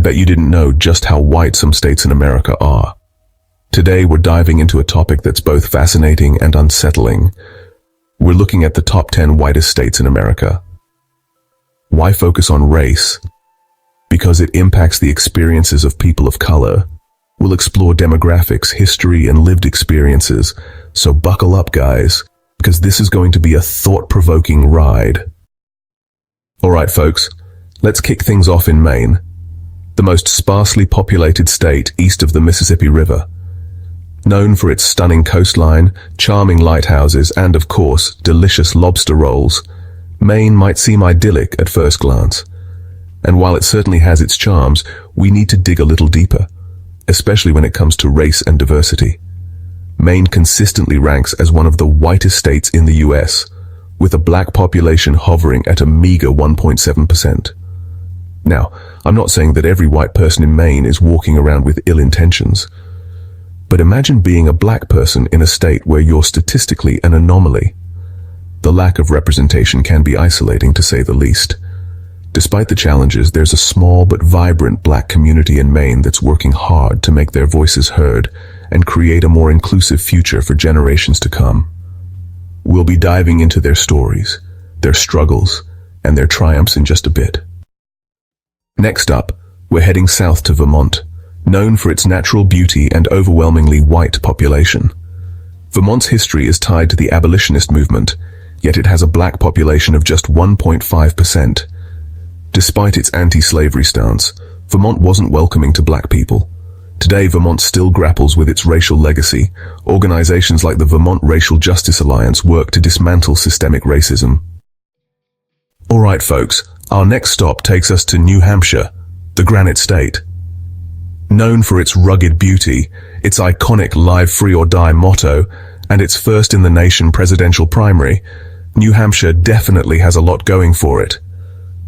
bet you didn't know just how white some states in America are. Today we're diving into a topic that's both fascinating and unsettling. We're looking at the top 10 whitest states in America. Why focus on race? Because it impacts the experiences of people of color. We'll explore demographics, history, and lived experiences. So buckle up, guys, because this is going to be a thought-provoking ride. Alright, folks, let's kick things off in Maine, the most sparsely populated state east of the Mississippi River. Known for its stunning coastline, charming lighthouses, and of course, delicious lobster rolls, Maine might seem idyllic at first glance. And while it certainly has its charms, we need to dig a little deeper, especially when it comes to race and diversity. Maine consistently ranks as one of the whitest states in the US, with a black population hovering at a meager 1.7%. Now, I'm not saying that every white person in Maine is walking around with ill intentions, but imagine being a black person in a state where you're statistically an anomaly. The lack of representation can be isolating, to say the least. Despite the challenges, there's a small but vibrant black community in Maine that's working hard to make their voices heard and create a more inclusive future for generations to come. We'll be diving into their stories, their struggles, and their triumphs in just a bit. Next up, we're heading south to Vermont, known for its natural beauty and overwhelmingly white population. Vermont's history is tied to the abolitionist movement, yet it has a black population of just 1.5%. Despite its anti-slavery stance, Vermont wasn't welcoming to black people. Today, Vermont still grapples with its racial legacy. Organizations like the Vermont Racial Justice Alliance work to dismantle systemic racism. Alright folks, our next stop takes us to New Hampshire, the Granite State. Known for its rugged beauty, its iconic "Live Free or Die" motto, and its first-in-the-nation presidential primary, New Hampshire definitely has a lot going for it.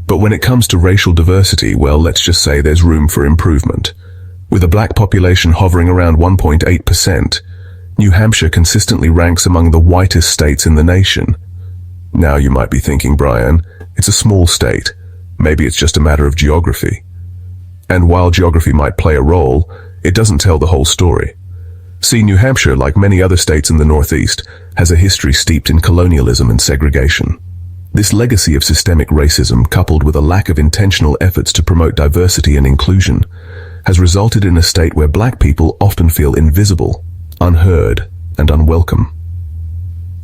But when it comes to racial diversity, well, let's just say there's room for improvement. With a black population hovering around 1.8%, New Hampshire consistently ranks among the whitest states in the nation. Now you might be thinking, Brian, it's a small state. Maybe it's just a matter of geography. And while geography might play a role, it doesn't tell the whole story. See, New Hampshire, like many other states in the Northeast, has a history steeped in colonialism and segregation. This legacy of systemic racism, coupled with a lack of intentional efforts to promote diversity and inclusion, has resulted in a state where black people often feel invisible, unheard, and unwelcome.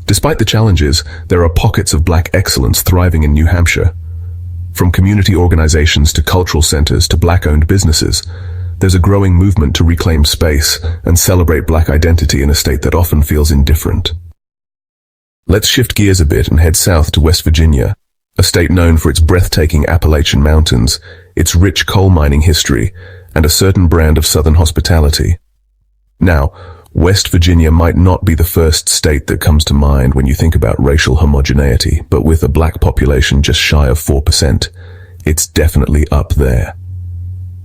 Despite the challenges, there are pockets of black excellence thriving in New Hampshire. From community organizations to cultural centers to black-owned businesses, there's a growing movement to reclaim space and celebrate black identity in a state that often feels indifferent. Let's shift gears a bit and head south to West Virginia, a state known for its breathtaking Appalachian Mountains, its rich coal mining history, and a certain brand of Southern hospitality. Now, West Virginia might not be the first state that comes to mind when you think about racial homogeneity, but with a black population just shy of 4%, it's definitely up there.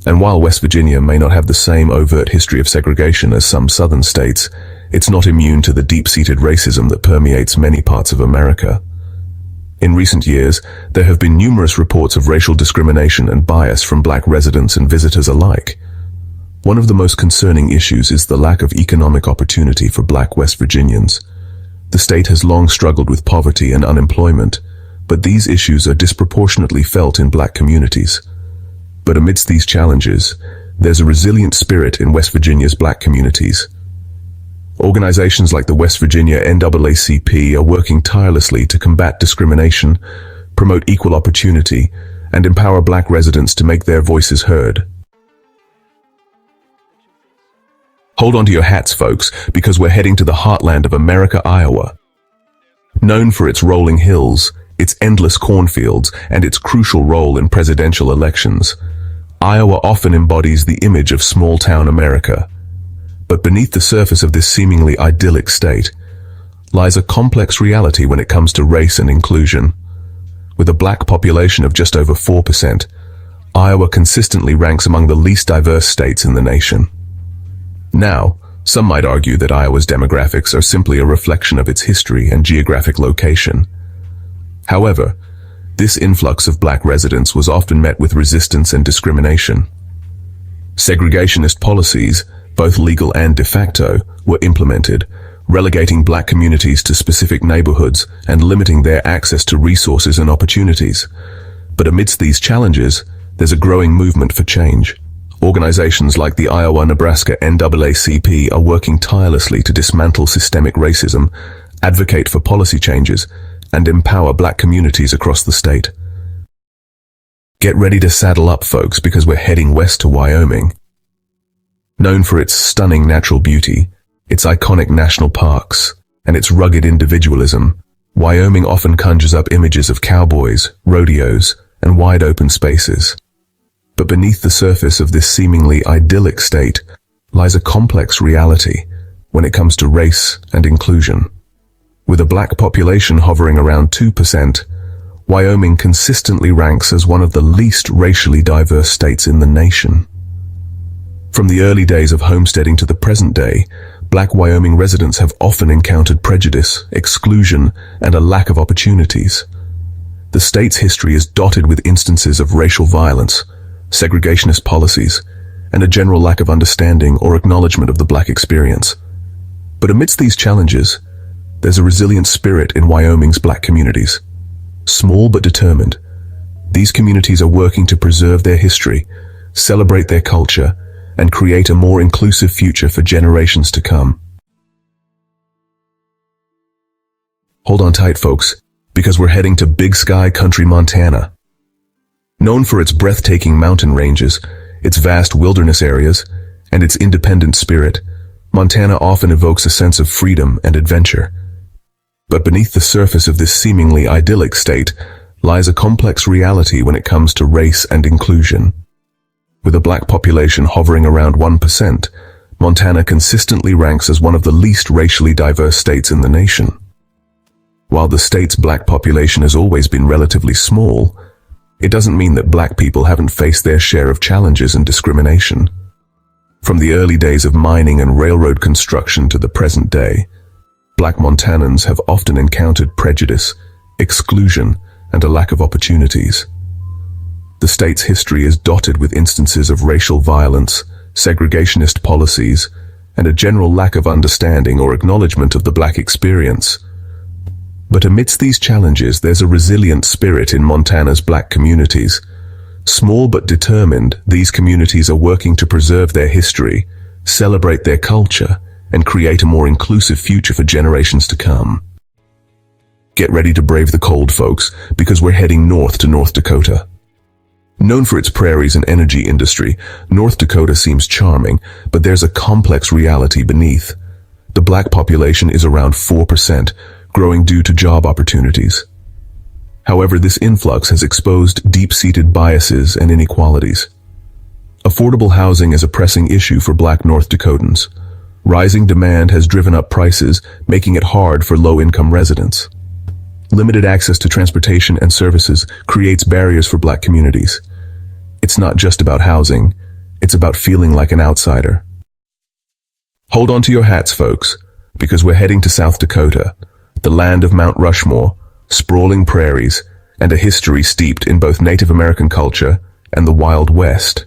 And while West Virginia may not have the same overt history of segregation as some southern states, it's not immune to the deep-seated racism that permeates many parts of America. In recent years, there have been numerous reports of racial discrimination and bias from black residents and visitors alike. One of the most concerning issues is the lack of economic opportunity for black West Virginians. The state has long struggled with poverty and unemployment, but these issues are disproportionately felt in black communities. But amidst these challenges, there's a resilient spirit in West Virginia's black communities. Organizations like the West Virginia NAACP are working tirelessly to combat discrimination, promote equal opportunity, and empower black residents to make their voices heard. Hold on to your hats, folks, because we're heading to the heartland of America, Iowa. Known for its rolling hills, its endless cornfields, and its crucial role in presidential elections, Iowa often embodies the image of small-town America. But beneath the surface of this seemingly idyllic state lies a complex reality when it comes to race and inclusion. With a black population of just over 4%, Iowa consistently ranks among the least diverse states in the nation. Now, some might argue that Iowa's demographics are simply a reflection of its history and geographic location. However, this influx of black residents was often met with resistance and discrimination. Segregationist policies, both legal and de facto, were implemented, relegating black communities to specific neighborhoods and limiting their access to resources and opportunities. But amidst these challenges, there's a growing movement for change. Organizations like the Iowa-Nebraska NAACP are working tirelessly to dismantle systemic racism, advocate for policy changes, and empower black communities across the state. Get ready to saddle up, folks, because we're heading west to Wyoming. Known for its stunning natural beauty, its iconic national parks, and its rugged individualism, Wyoming often conjures up images of cowboys, rodeos, and wide open spaces. But beneath the surface of this seemingly idyllic state lies a complex reality when it comes to race and inclusion. With a black population hovering around 2%, Wyoming consistently ranks as one of the least racially diverse states in the nation. From the early days of homesteading to the present day, black Wyoming residents have often encountered prejudice, exclusion, and a lack of opportunities. The state's history is dotted with instances of racial violence, segregationist policies, and a general lack of understanding or acknowledgement of the black experience. But amidst these challenges, there's a resilient spirit in Wyoming's black communities. Small but determined, these communities are working to preserve their history, celebrate their culture, and create a more inclusive future for generations to come. Hold on tight, folks, because we're heading to Big Sky Country, Montana. Known for its breathtaking mountain ranges, its vast wilderness areas, and its independent spirit, Montana often evokes a sense of freedom and adventure. But beneath the surface of this seemingly idyllic state lies a complex reality when it comes to race and inclusion. With a black population hovering around 1%, Montana consistently ranks as one of the least racially diverse states in the nation. While the state's black population has always been relatively small, it doesn't mean that black people haven't faced their share of challenges and discrimination. From the early days of mining and railroad construction to the present day, black Montanans have often encountered prejudice, exclusion, and a lack of opportunities. The state's history is dotted with instances of racial violence, segregationist policies, and a general lack of understanding or acknowledgement of the black experience. But amidst these challenges, there's a resilient spirit in Montana's black communities. Small but determined, these communities are working to preserve their history, celebrate their culture, and create a more inclusive future for generations to come. Get ready to brave the cold, folks, because we're heading north to North Dakota. Known for its prairies and energy industry, North Dakota seems charming, but there's a complex reality beneath. The black population is around 4%, growing due to job opportunities. However, this influx has exposed deep-seated biases and inequalities. Affordable housing is a pressing issue for black North Dakotans. Rising demand has driven up prices, making it hard for low-income residents. Limited access to transportation and services creates barriers for black communities. It's not just about housing, it's about feeling like an outsider. Hold on to your hats, folks, because we're heading to South Dakota, the land of Mount Rushmore, sprawling prairies, and a history steeped in both Native American culture and the Wild West.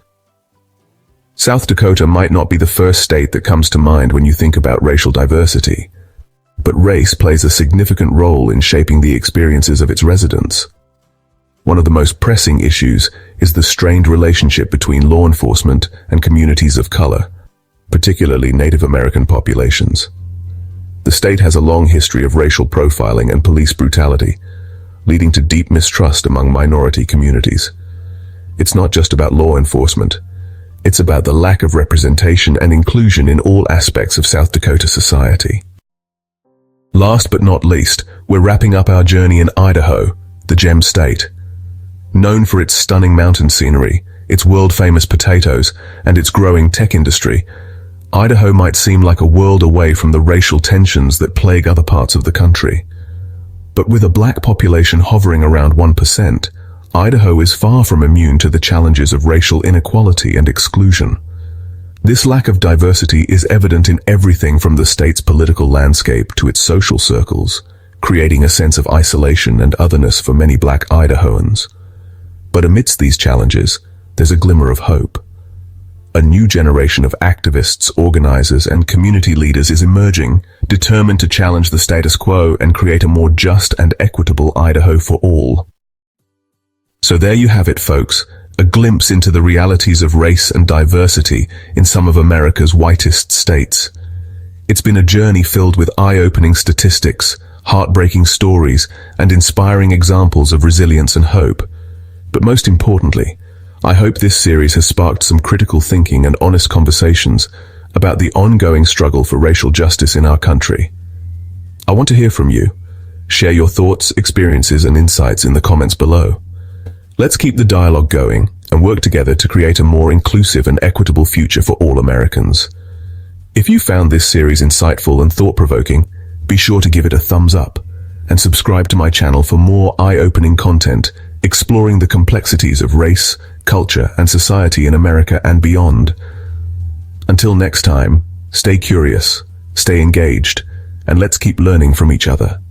South Dakota might not be the first state that comes to mind when you think about racial diversity, but race plays a significant role in shaping the experiences of its residents. One of the most pressing issues is the strained relationship between law enforcement and communities of color, particularly Native American populations. The state has a long history of racial profiling and police brutality, leading to deep mistrust among minority communities. It's not just about law enforcement. It's about the lack of representation and inclusion in all aspects of South Dakota society. Last but not least, we're wrapping up our journey in Idaho, the Gem State. Known for its stunning mountain scenery, its world-famous potatoes, and its growing tech industry, Idaho might seem like a world away from the racial tensions that plague other parts of the country. But with a black population hovering around 1%, Idaho is far from immune to the challenges of racial inequality and exclusion. This lack of diversity is evident in everything from the state's political landscape to its social circles, creating a sense of isolation and otherness for many black Idahoans. But amidst these challenges, there's a glimmer of hope. a new generation of activists, organizers, and community leaders is emerging, determined to challenge the status quo and create a more just and equitable Idaho for all. So there you have it, folks, a glimpse into the realities of race and diversity in some of America's whitest states. It's been a journey filled with eye-opening statistics, heartbreaking stories, and inspiring examples of resilience and hope. But most importantly, I hope this series has sparked some critical thinking and honest conversations about the ongoing struggle for racial justice in our country. I want to hear from you. Share your thoughts, experiences, and insights in the comments below. Let's keep the dialogue going and work together to create a more inclusive and equitable future for all Americans. If you found this series insightful and thought-provoking, be sure to give it a thumbs up and subscribe to my channel for more eye-opening content exploring the complexities of race, culture, and society in America and beyond. Until next time, stay curious, stay engaged, and let's keep learning from each other.